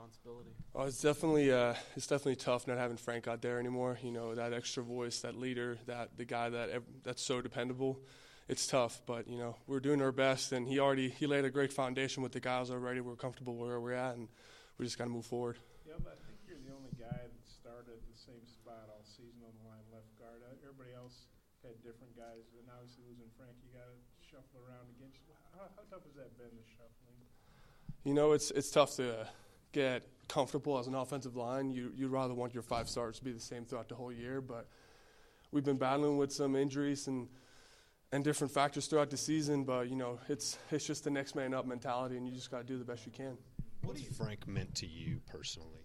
responsibility? Oh, it's definitely tough not having Frank out there anymore. You know, that extra voice, that leader, the guy that's so dependable. It's tough, but you know, we're doing our best, and he laid a great foundation with the guys already. We're comfortable where we're at, and we just got to move forward. Yeah, but I think you're the only guy that started at the same spot all season on the line, left guard. Everybody else had different guys, and obviously losing Frank, you got to shuffle around again. How tough has that been, the shuffling? You know, it's tough to get comfortable as an offensive line. You'd rather want your 5 stars to be the same throughout the whole year, but we've been battling with some injuries and different factors throughout the season. But you know, it's just the next man up mentality, and you just got to do the best you can. What has Frank meant to you personally?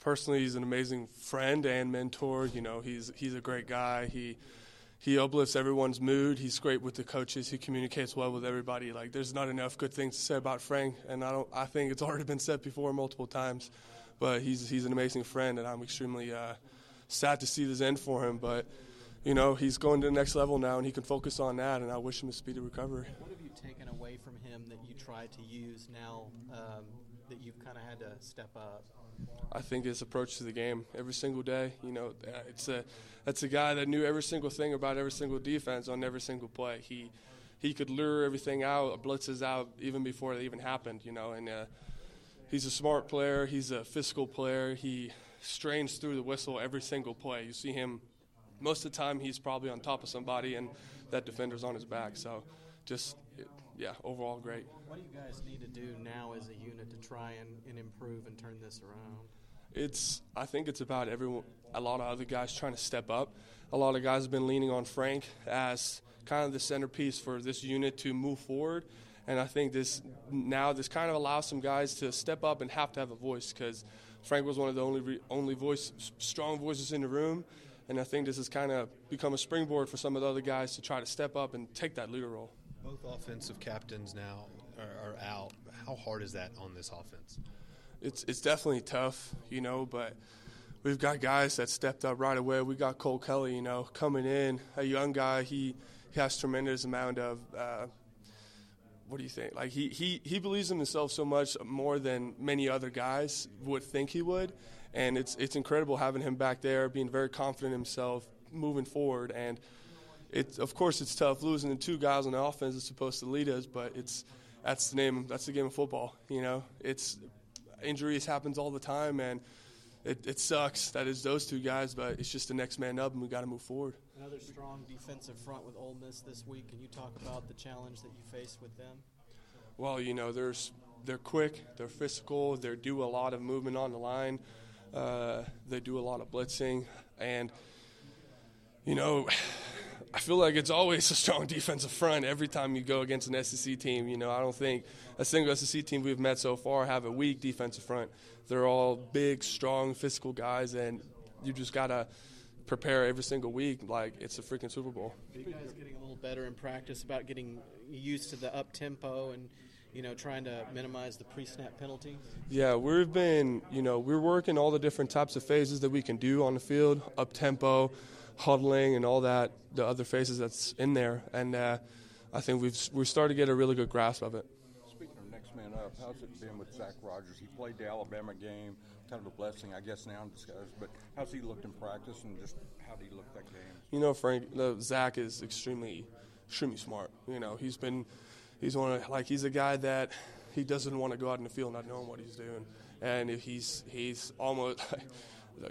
Personally, he's an amazing friend and mentor. You know, he's a great guy. He uplifts everyone's mood. He's great with the coaches. He communicates well with everybody. Like, there's not enough good things to say about Frank, and I think it's already been said before multiple times. But he's an amazing friend, and I'm extremely sad to see this end for him. But you know, he's going to the next level now, and he can focus on that. And I wish him a speedy recovery. What have you taken away from him that you try to use now that you've kind of had to step up? I think his approach to the game every single day. You know, that's a guy that knew every single thing about every single defense on every single play. He could lure everything out, blitzes out even before they even happened. You know, and he's a smart player. He's a physical player. He strains through the whistle every single play. You see him most of the time. He's probably on top of somebody, and that defender's on his back. So, overall great. What do you guys need to do now as a unit to try and improve and turn this around? I think it's about a lot of other guys trying to step up. A lot of guys have been leaning on Frank as kind of the centerpiece for this unit to move forward. And I think this kind of allows some guys to step up and have to have a voice, because Frank was one of the only strong voices in the room. And I think this has kind of become a springboard for some of the other guys to try to step up and take that leader role. Both offensive captains now are out. How hard is that on this offense? It's definitely tough, you know, but we've got guys that stepped up right away. We got Cole Kelly, you know, coming in, a young guy. He has tremendous amount of what do you think? Like he believes in himself so much more than many other guys would think he would, and it's incredible having him back there, being very confident in himself, moving forward. And of course it's tough losing the 2 guys on the offense that's supposed to lead us, but that's the game of football. You know, injuries happens all the time, and it sucks that it's those 2 guys, but it's just the next man up, and we got to move forward. Another strong defensive front with Ole Miss this week. Can you talk about the challenge that you face with them? Well, you know, they're quick, they're physical, they do a lot of movement on the line, they do a lot of blitzing, and you know, I feel like it's always a strong defensive front every time you go against an SEC team. You know, I don't think a single SEC team we've met so far have a weak defensive front. They're all big, strong, physical guys, and you just got to prepare every single week like it's a freaking Super Bowl. Are you guys getting a little better in practice about getting used to the up-tempo and, you know, trying to minimize the pre-snap penalties? Yeah, we're working all the different types of phases that we can do on the field, up-tempo, huddling, and all that, the other phases that's in there. And I think we've started to get a really good grasp of it. Speaking of next man up, how's it been with Zach Rogers? He played the Alabama game, kind of a blessing, I guess, now in disguise. But how's he looked in practice, and just how did he look that game? You know, Zach is extremely smart. You know, he's a guy that he doesn't want to go out in the field not knowing what he's doing, and he's almost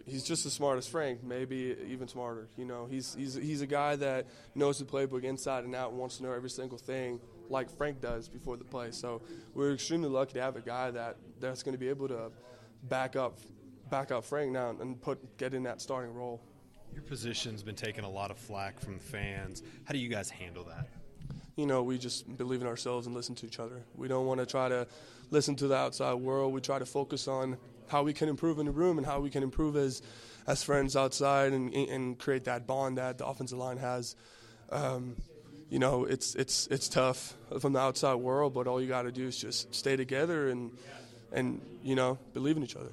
he's just as smart as Frank, maybe even smarter. You know, he's a guy that knows the playbook inside and out and wants to know every single thing like Frank does before the play. So we're extremely lucky to have a guy that's going to be able to back up Frank now and get in that starting role. Your position's been taking a lot of flack from fans. How do you guys handle that? You know, we just believe in ourselves and listen to each other. We don't want to try to listen to the outside world. We try to focus on how we can improve in the room and how we can improve as friends outside and create that bond that the offensive line has. You know, it's tough from the outside world, but all you got to do is just stay together and you know, believe in each other.